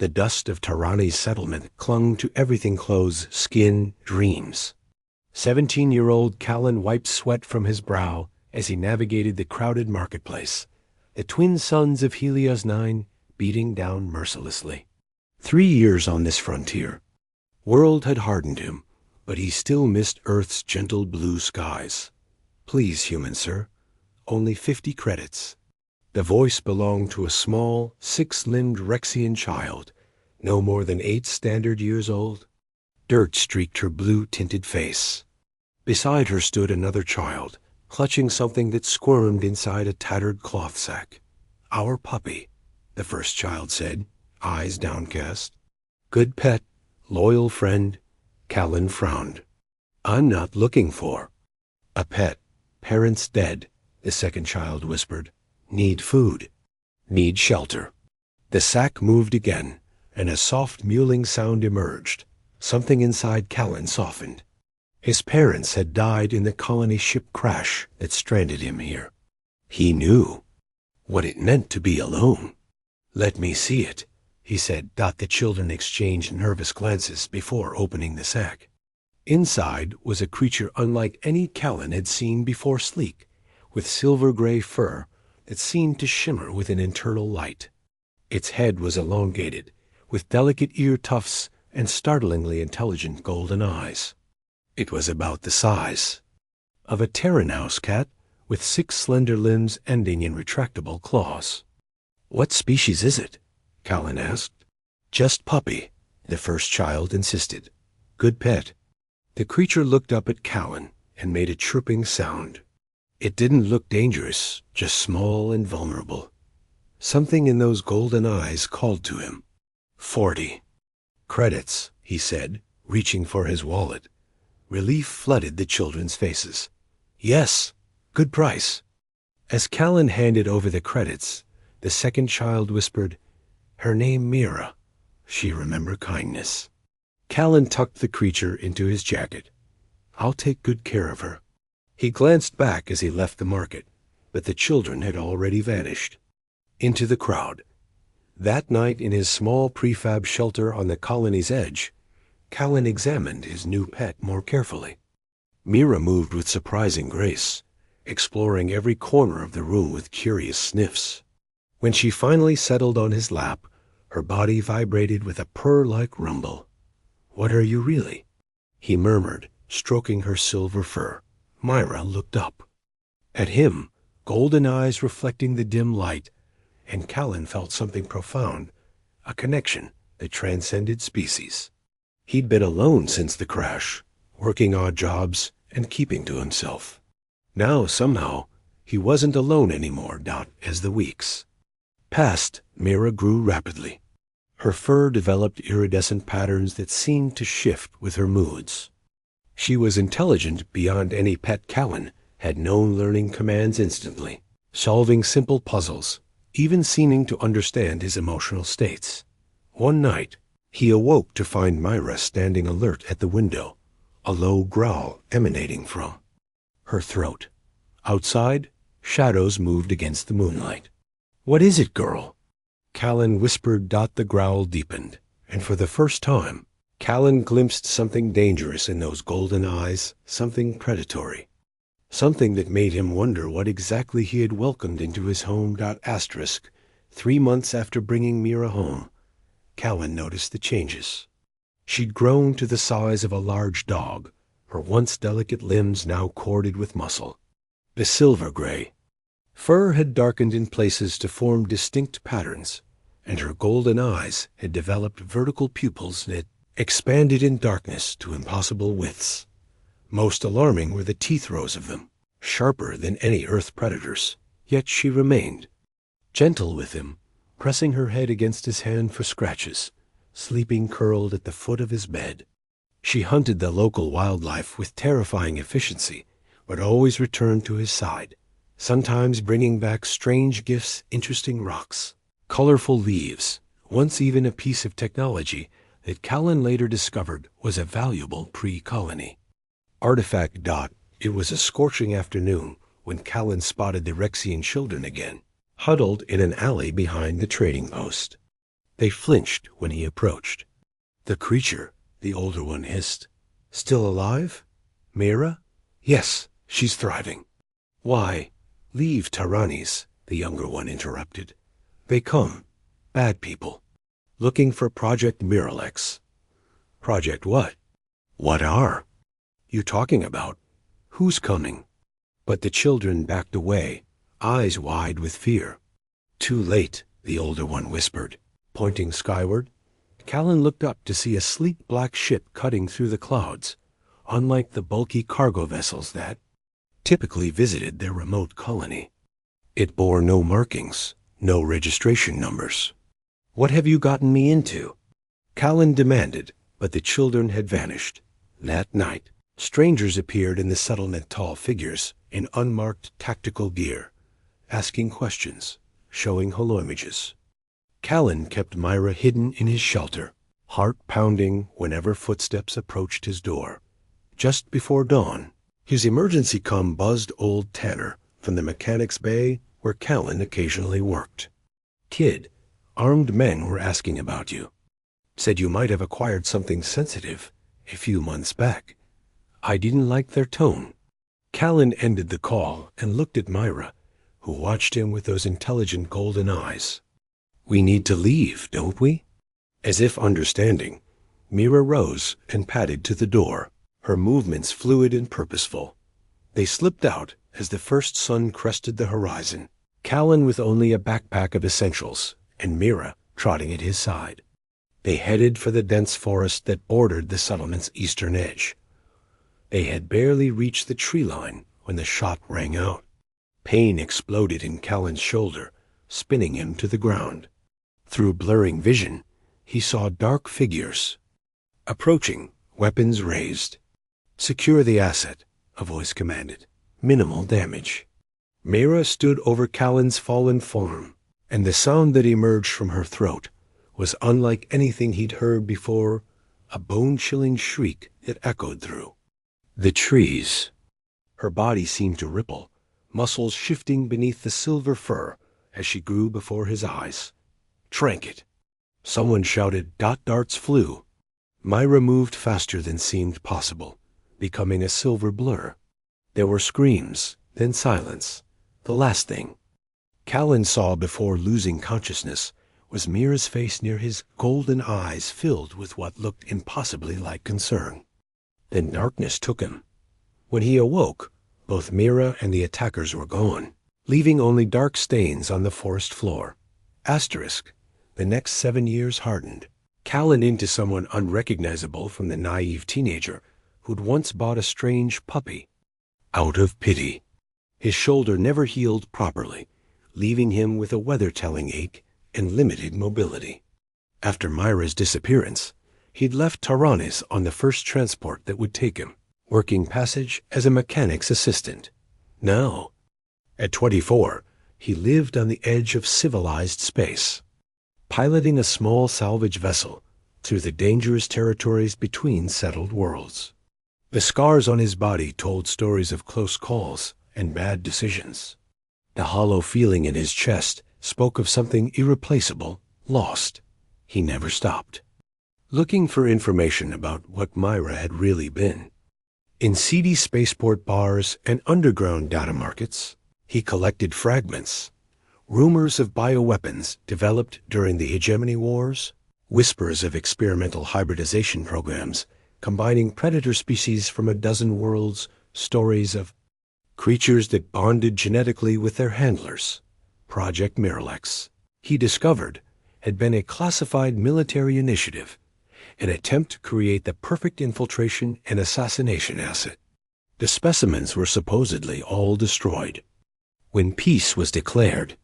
The dust of Tarani's settlement clung to everything clothes, skin, dreams. 17-year-old Callan wiped sweat from his brow as he navigated the crowded marketplace, the twin suns of Helios 9 beating down mercilessly. 3 years on this frontier. World had hardened him, but he still missed Earth's gentle blue skies. Please, human sir, only 50 credits. The voice belonged to a small, 6-limbed Rexian child, no more than 8 standard years old. Dirt streaked her blue-tinted face. Beside her stood another child, clutching something that squirmed inside a tattered cloth sack. Our puppy, the first child said, eyes downcast. Good pet, loyal friend. Callan frowned. I'm not looking for a pet. Parents dead, the second child whispered. Need food. Need shelter. The sack moved again, and a soft mewling sound emerged. Something inside Callan softened. His parents had died in the colony ship crash that stranded him here. He knew what it meant to be alone. Let me see it, he said. The children exchanged nervous glances before opening the sack. Inside was a creature unlike any Callan had seen before, sleek, with silver-gray fur that seemed to shimmer with an internal light. Its head was elongated, with delicate ear tufts and startlingly intelligent golden eyes. It was about the size of a Terran house cat, with 6 slender limbs ending in retractable claws. What species is it? Callan asked. Just puppy, the first child insisted. Good pet. The creature looked up at Callan and made a chirping sound. It didn't look dangerous, just small and vulnerable. Something in those golden eyes called to him. 40 credits, he said, reaching for his wallet. Relief flooded the children's faces. Yes, good price. As Callan handed over the credits, the second child whispered, Her name Mira. She remember kindness. Callan tucked the creature into his jacket. I'll take good care of her. He glanced back as he left the market, but the children had already vanished into the crowd. That night in his small prefab shelter on the colony's edge, Callan examined his new pet more carefully. Mira moved with surprising grace, exploring every corner of the room with curious sniffs. When she finally settled on his lap, her body vibrated with a purr-like rumble. What are you really? He murmured, stroking her silver fur. Myra looked up at him, golden eyes reflecting the dim light, and Callan felt something profound, a connection that transcended species. He'd been alone since the crash, working odd jobs and keeping to himself. Now, somehow, he wasn't alone anymore. As the weeks passed, Mira grew rapidly. Her fur developed iridescent patterns that seemed to shift with her moods. She was intelligent beyond any pet Callan had known, learning commands instantly, solving simple puzzles, even seeming to understand his emotional states. One night, he awoke to find Myra standing alert at the window, a low growl emanating from her throat. Outside, shadows moved against the moonlight. What is it, girl? Callan whispered. The growl deepened, and for the first time, Callan glimpsed something dangerous in those golden eyes, something predatory, something that made him wonder what exactly he had welcomed into his home. 3 months after bringing Mira home, Callan noticed the changes. She'd grown to the size of a large dog, her once delicate limbs now corded with muscle. The silver-gray fur had darkened in places to form distinct patterns, and her golden eyes had developed vertical pupils that expanded in darkness to impossible widths. Most alarming were the teeth rows of them, sharper than any Earth predator's. Yet she remained gentle with him, pressing her head against his hand for scratches, sleeping curled at the foot of his bed. She hunted the local wildlife with terrifying efficiency, but always returned to his side, sometimes bringing back strange gifts, interesting rocks, colorful leaves, once even a piece of technology that Callan later discovered was a valuable pre-colony artifact. It was a scorching afternoon when Callan spotted the Rexian children again, huddled in an alley behind the trading post. They flinched when he approached. "The creature," the older one hissed. "Still alive? Mira?" "Yes, she's thriving." "Why, leave Tyrannis," the younger one interrupted. "They come, bad people, looking for Project Miralex." "Project what? What are you talking about? Who's coming?" But the children backed away, eyes wide with fear. "Too late," the older one whispered, pointing skyward. Callan looked up to see a sleek black ship cutting through the clouds, unlike the bulky cargo vessels that typically visited their remote colony. It bore no markings, no registration numbers. "What have you gotten me into?" Callan demanded, but the children had vanished. That night, strangers appeared in the settlement, tall figures in unmarked tactical gear, asking questions, showing holoimages. Callan kept Myra hidden in his shelter, heart pounding whenever footsteps approached his door. Just before dawn, his emergency comm buzzed old Tanner from the mechanics bay where Callan occasionally worked. "Kid, armed men were asking about you. Said you might have acquired something sensitive a few months back. I didn't like their tone." Callan ended the call and looked at Myra, who watched him with those intelligent golden eyes. "We need to leave, don't we?" As if understanding, Mira rose and padded to the door, her movements fluid and purposeful. They slipped out as the first sun crested the horizon, Callan with only a backpack of essentials, and Mira trotting at his side. They headed for the dense forest that bordered the settlement's eastern edge. They had barely reached the tree line when the shot rang out. Pain exploded in Callan's shoulder, spinning him to the ground. Through blurring vision, he saw dark figures approaching, weapons raised. "Secure the asset," a voice commanded. "Minimal damage." Mira stood over Callan's fallen form, and the sound that emerged from her throat was unlike anything he'd heard before, a bone-chilling shriek that echoed through the trees. Her body seemed to ripple, muscles shifting beneath the silver fur as she grew before his eyes. "Trinket!" Someone shouted. Darts flew. Myra moved faster than seemed possible, becoming a silver blur. There were screams, then silence. The last thing Callan saw before losing consciousness was Mira's face near his, golden eyes filled with what looked impossibly like concern. Then darkness took him. When he awoke, both Mira and the attackers were gone, leaving only dark stains on the forest floor. Asterisk. The next 7 years hardened Callan into someone unrecognizable from the naive teenager who'd once bought a strange puppy. Out of pity. His shoulder never healed properly, leaving him with a weather-telling ache and limited mobility. After Myra's disappearance, he'd left Tyrannis on the first transport that would take him, working passage as a mechanic's assistant. Now, at 24, he lived on the edge of civilized space, piloting a small salvage vessel through the dangerous territories between settled worlds. The scars on his body told stories of close calls and bad decisions. The hollow feeling in his chest spoke of something irreplaceable, lost. He never stopped looking for information about what Myra had really been. In seedy spaceport bars and underground data markets, he collected fragments, rumors of bioweapons developed during the hegemony wars, whispers of experimental hybridization programs combining predator species from a dozen worlds, stories of creatures that bonded genetically with their handlers. Project Miralex, he discovered, had been a classified military initiative, an attempt to create the perfect infiltration and assassination asset. The specimens were supposedly all destroyed. When peace was declared,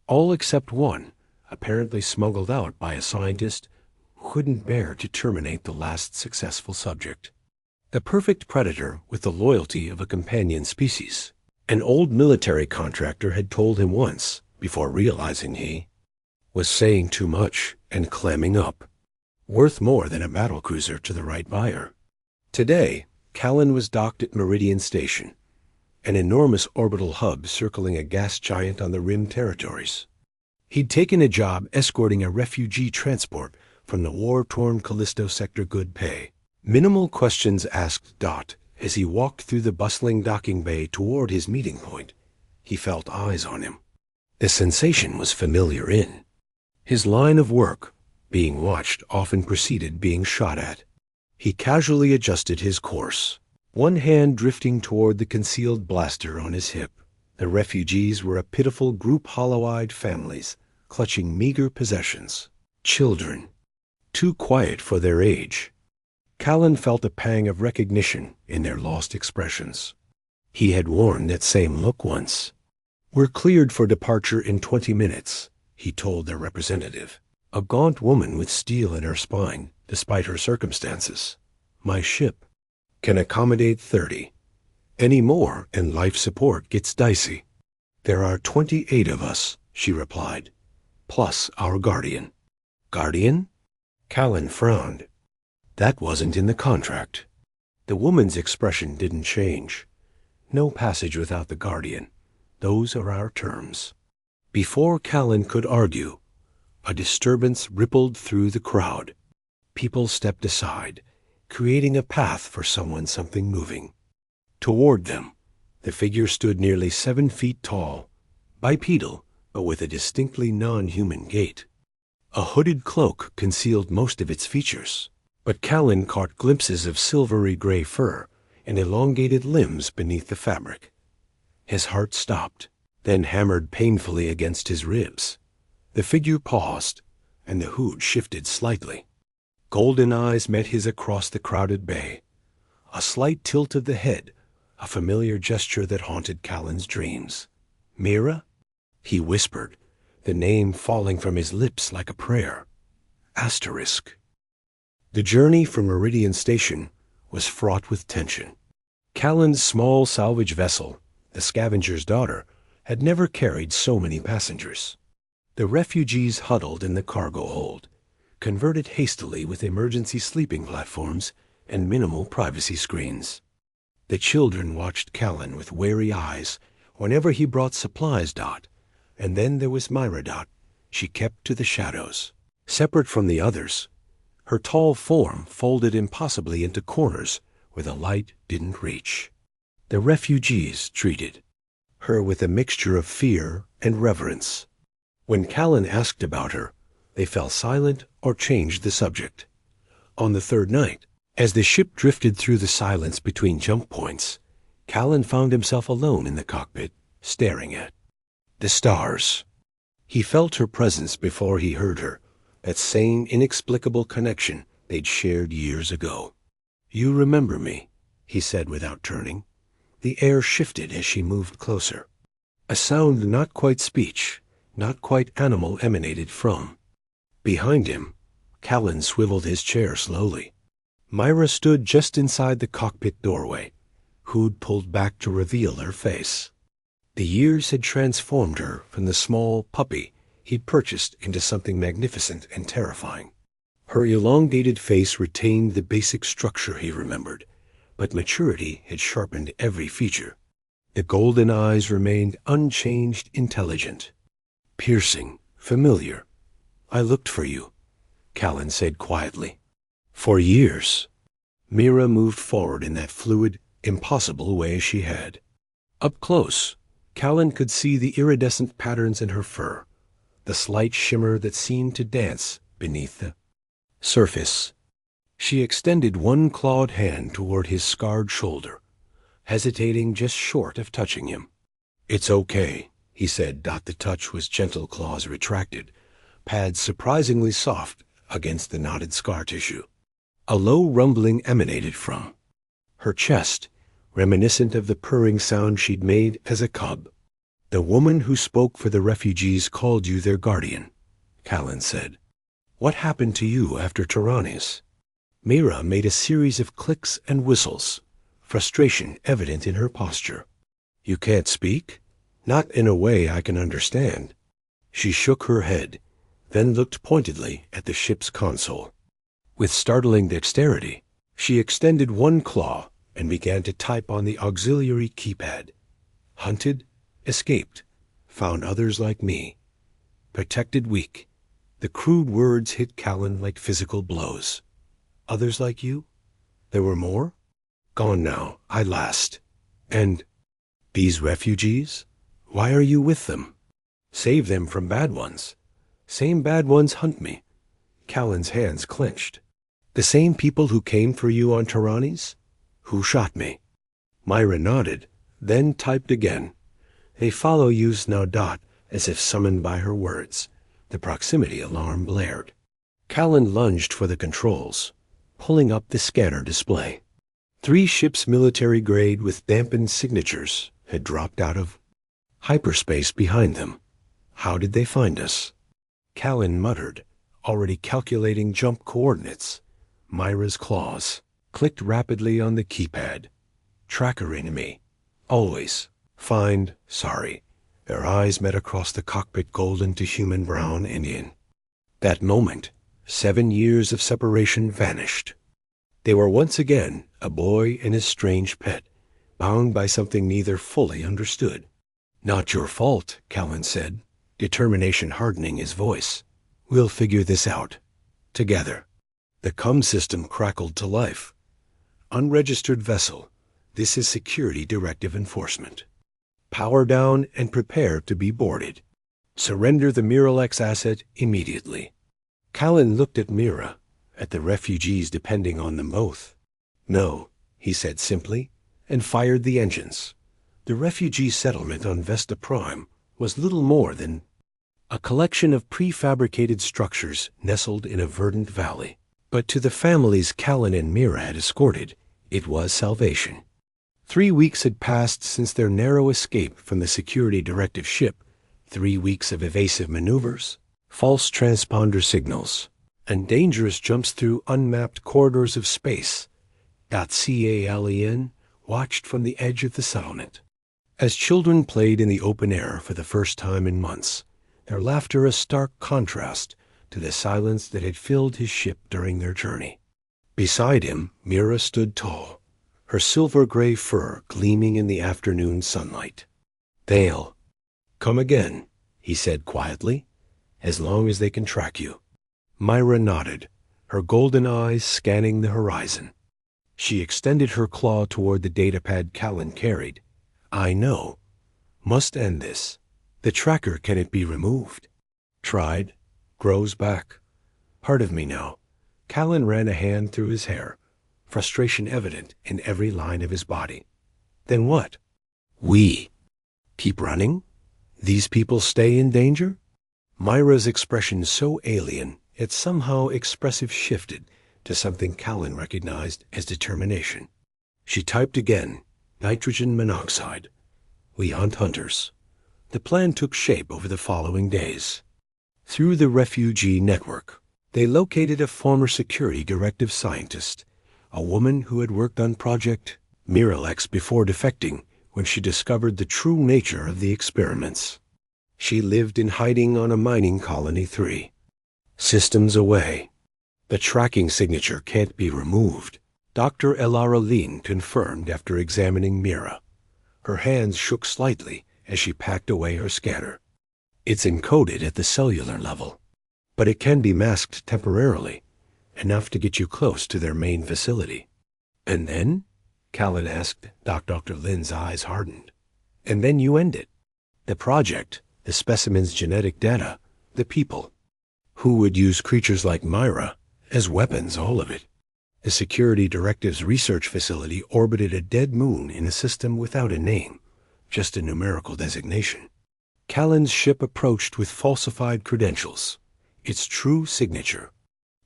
all except one, apparently smuggled out by a scientist who couldn't bear to terminate the last successful subject. The perfect predator with the loyalty of a companion species. An old military contractor had told him once, before realizing he was saying too much and clamming up. Worth more than a battlecruiser to the right buyer. Today, Callan was docked at Meridian Station, an enormous orbital hub circling a gas giant on the rim territories. He'd taken a job escorting a refugee transport from the war-torn Callisto sector. Good pay. Minimal questions asked. As he walked through the bustling docking bay toward his meeting point, he felt eyes on him. The sensation was familiar. In his line of work, being watched often preceded being shot at. He casually adjusted his course, one hand drifting toward the concealed blaster on his hip. The refugees were a pitiful group, hollow-eyed families, clutching meager possessions. Children, too quiet for their age. Callan felt a pang of recognition in their lost expressions. He had worn that same look once. "We're cleared for departure in 20 minutes, he told their representative, a gaunt woman with steel in her spine, despite her circumstances. "My ship can accommodate 30. Any more and life support gets dicey." "There are 28 of us," she replied, "plus our guardian." "Guardian?" Callan frowned. That wasn't in the contract. The woman's expression didn't change. "No passage without the guardian. Those are our terms." Before Callan could argue, a disturbance rippled through the crowd. People stepped aside, creating a path for something moving. Toward them, the figure stood nearly 7 feet tall, bipedal, but with a distinctly non-human gait. A hooded cloak concealed most of its features, but Callan caught glimpses of silvery gray fur and elongated limbs beneath the fabric. His heart stopped, then hammered painfully against his ribs. The figure paused, and the hood shifted slightly. Golden eyes met his across the crowded bay. A slight tilt of the head, a familiar gesture that haunted Callan's dreams. "Mira?" he whispered, the name falling from his lips like a prayer. Asterisk. The journey from Meridian Station was fraught with tension. Callan's small salvage vessel, the Scavenger's Daughter, had never carried so many passengers. The refugees huddled in the cargo hold, converted hastily with emergency sleeping platforms and minimal privacy screens. The children watched Callan with wary eyes whenever he brought supplies. And then there was Myra. She kept to the shadows, separate from the others, her tall form folded impossibly into corners where the light didn't reach. The refugees treated her with a mixture of fear and reverence. When Callan asked about her, they fell silent or changed the subject. On the third night, as the ship drifted through the silence between jump points, Callan found himself alone in the cockpit, staring at the stars. He felt her presence before he heard her, that same inexplicable connection they'd shared years ago. "You remember me," he said without turning. The air shifted as she moved closer. A sound not quite speech, not quite animal emanated from. Behind him, Callan swiveled his chair slowly. Myra stood just inside the cockpit doorway, hood pulled back to reveal her face. The years had transformed her from the small puppy he'd purchased into something magnificent and terrifying. Her elongated face retained the basic structure he remembered, but maturity had sharpened every feature. The golden eyes remained unchanged, intelligent, piercing, familiar. "I looked for you," Callan said quietly. "For years." Mira moved forward in that fluid, impossible way she had. Up close, Callan could see the iridescent patterns in her fur, the slight shimmer that seemed to dance beneath the surface. She extended one clawed hand toward his scarred shoulder, hesitating just short of touching him. "It's okay," he said. The touch was gentle, claws retracted, pads surprisingly soft against the knotted scar tissue. A low rumbling emanated from her chest, reminiscent of the purring sound she'd made as a cub. "The woman who spoke for the refugees called you their guardian," Callan said. "What happened to you after Tyrannis?" Mira made a series of clicks and whistles, frustration evident in her posture. "You can't speak? Not in a way I can understand." She shook her head, then looked pointedly at the ship's console. With startling dexterity, she extended one claw and began to type on the auxiliary keypad. "Hunted, escaped, found others like me. Protected weak. The crude words hit Callan like physical blows. Others like you? There were more? Gone now, I last. And these refugees? Why are you with them? Save them from bad ones. Same bad ones hunt me. Callan's hands clenched. The same people who came for you on Tyrannis? Who shot me? Myra nodded, then typed again. They follow you's now dot, as if summoned by her words. The proximity alarm blared. Callan lunged for the controls, pulling up the scanner display. 3 ships military grade with dampened signatures had dropped out of hyperspace behind them. How did they find us? Callan muttered, already calculating jump coordinates. Myra's claws clicked rapidly on the keypad. Tracker enemy. Always. Find. Sorry. Their eyes met across the cockpit golden to human brown Indian. That moment, 7 years of separation vanished. They were once again a boy and his strange pet, bound by something neither fully understood. Not your fault, Callan said, determination hardening his voice. We'll figure this out. Together. The comm system crackled to life. Unregistered vessel. This is security directive enforcement. Power down and prepare to be boarded. Surrender the Miralex asset immediately. Callan looked at Mira, at the refugees depending on them both. No, he said simply, and fired the engines. The refugee settlement on Vesta Prime was little more than a collection of prefabricated structures nestled in a verdant valley. But to the families Callan and Mira had escorted, it was salvation. 3 weeks had passed since their narrow escape from the security directive ship, 3 weeks of evasive maneuvers, false transponder signals, and dangerous jumps through unmapped corridors of space. Callen watched from the edge of the settlement. As children played in the open air for the first time in months, their laughter a stark contrast to the silence that had filled his ship during their journey. Beside him, Mira stood tall, her silver-gray fur gleaming in the afternoon sunlight. They'll come again, he said quietly, as long as they can track you. Myra nodded, her golden eyes scanning the horizon. She extended her claw toward the datapad Callan carried. I know. Must end this. The tracker, can it be removed? Tried. Grows back. Part of me now. Callan ran a hand through his hair, frustration evident in every line of his body. Then what? We. Keep running? These people stay in danger? Myra's expression so alien, yet somehow expressive, shifted to something Callan recognized as determination. She typed again, nitrogen monoxide. We hunt hunters. The plan took shape over the following days. Through the refugee network, they located a former security directive scientist, a woman who had worked on Project Miralex before defecting when she discovered the true nature of the experiments. She lived in hiding on a mining colony 3 systems away. The tracking signature can't be removed, Dr. Elara Lean confirmed after examining Mira. Her hands shook slightly as she packed away her scanner. It's encoded at the cellular level, but it can be masked temporarily, enough to get you close to their main facility. And then? Callan asked. Dr. Lin's eyes hardened. And then you end it. The project, the specimen's genetic data, the people. Who would use creatures like Myra as weapons, all of it? The security directive's research facility orbited a dead moon in a system without a name, just a numerical designation. Callan's ship approached with falsified credentials, its true signature,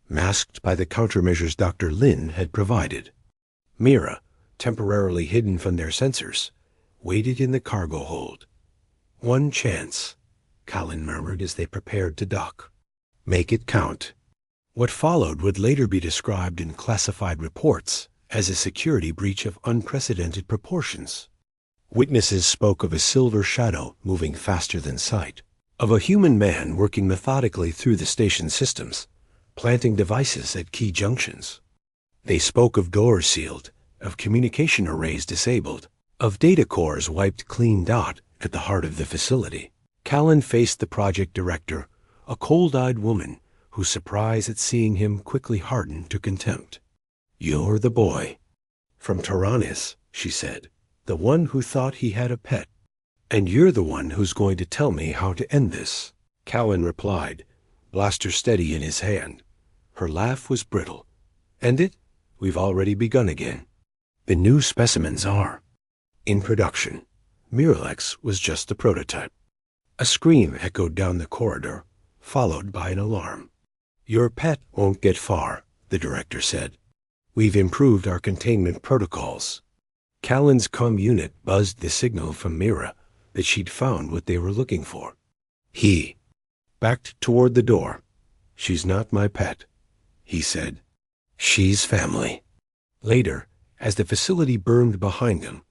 masked by the countermeasures Dr. Lin had provided. Mira, temporarily hidden from their sensors, waited in the cargo hold. One chance, Callan murmured as they prepared to dock. Make it count. What followed would later be described in classified reports as a security breach of unprecedented proportions. Witnesses spoke of a silver shadow moving faster than sight, of a human man working methodically through the station systems, planting devices at key junctions. They spoke of doors sealed, of communication arrays disabled, of data cores wiped clean dot at the heart of the facility. Callan faced the project director, a cold-eyed woman whose surprise at seeing him quickly hardened to contempt. "You're the boy from Taranis," she said, "the one who thought he had a pet. And you're the one who's going to tell me how to end this." Callan replied, blaster steady in his hand. Her laugh was brittle. "End it? We've already begun again. The new specimens are in production." Miralax was just the prototype. A scream echoed down the corridor, followed by an alarm. "Your pet won't get far," the director said. "We've improved our containment protocols." Callan's comm unit buzzed the signal from Mira that she'd found what they were looking for. He backed toward the door. "She's not my pet," he said. "She's family." Later, as the facility burned behind them,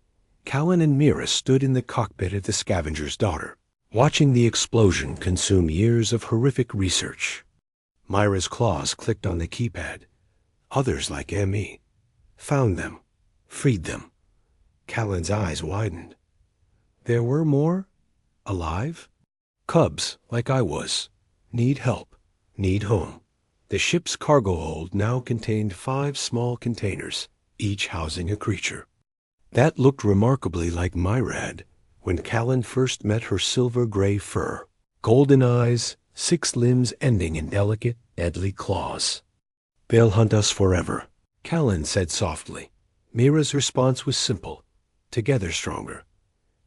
Callan and Mira stood in the cockpit of the Scavenger's Daughter, watching the explosion consume years of horrific research. Myra's claws clicked on the keypad. Others like M.E. found them, freed them. Callan's eyes widened. There were more? Alive? Cubs, like I was. Need help. Need home. The ship's cargo hold now contained 5 small containers, each housing a creature. That looked remarkably like Myra had when Callan first met her silver-gray fur. Golden eyes, 6 limbs ending in delicate, deadly claws. "They'll hunt us forever," Callan said softly. Mira's response was simple. Together stronger.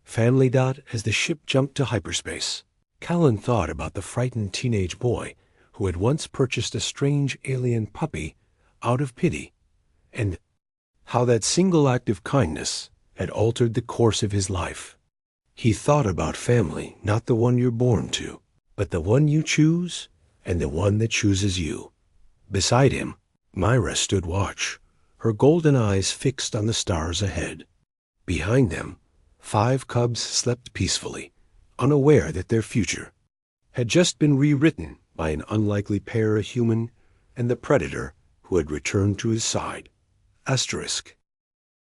Family dot as the ship jumped to hyperspace. Callan thought about the frightened teenage boy who had once purchased a strange alien puppy out of pity, and how that single act of kindness had altered the course of his life. He thought about family, not the one you're born to, but the one you choose and the one that chooses you. Beside him, Myra stood watch, her golden eyes fixed on the stars ahead. Behind them, 5 cubs slept peacefully, unaware that their future had just been rewritten by an unlikely pair, a human and the predator who had returned to his side. Asterisk.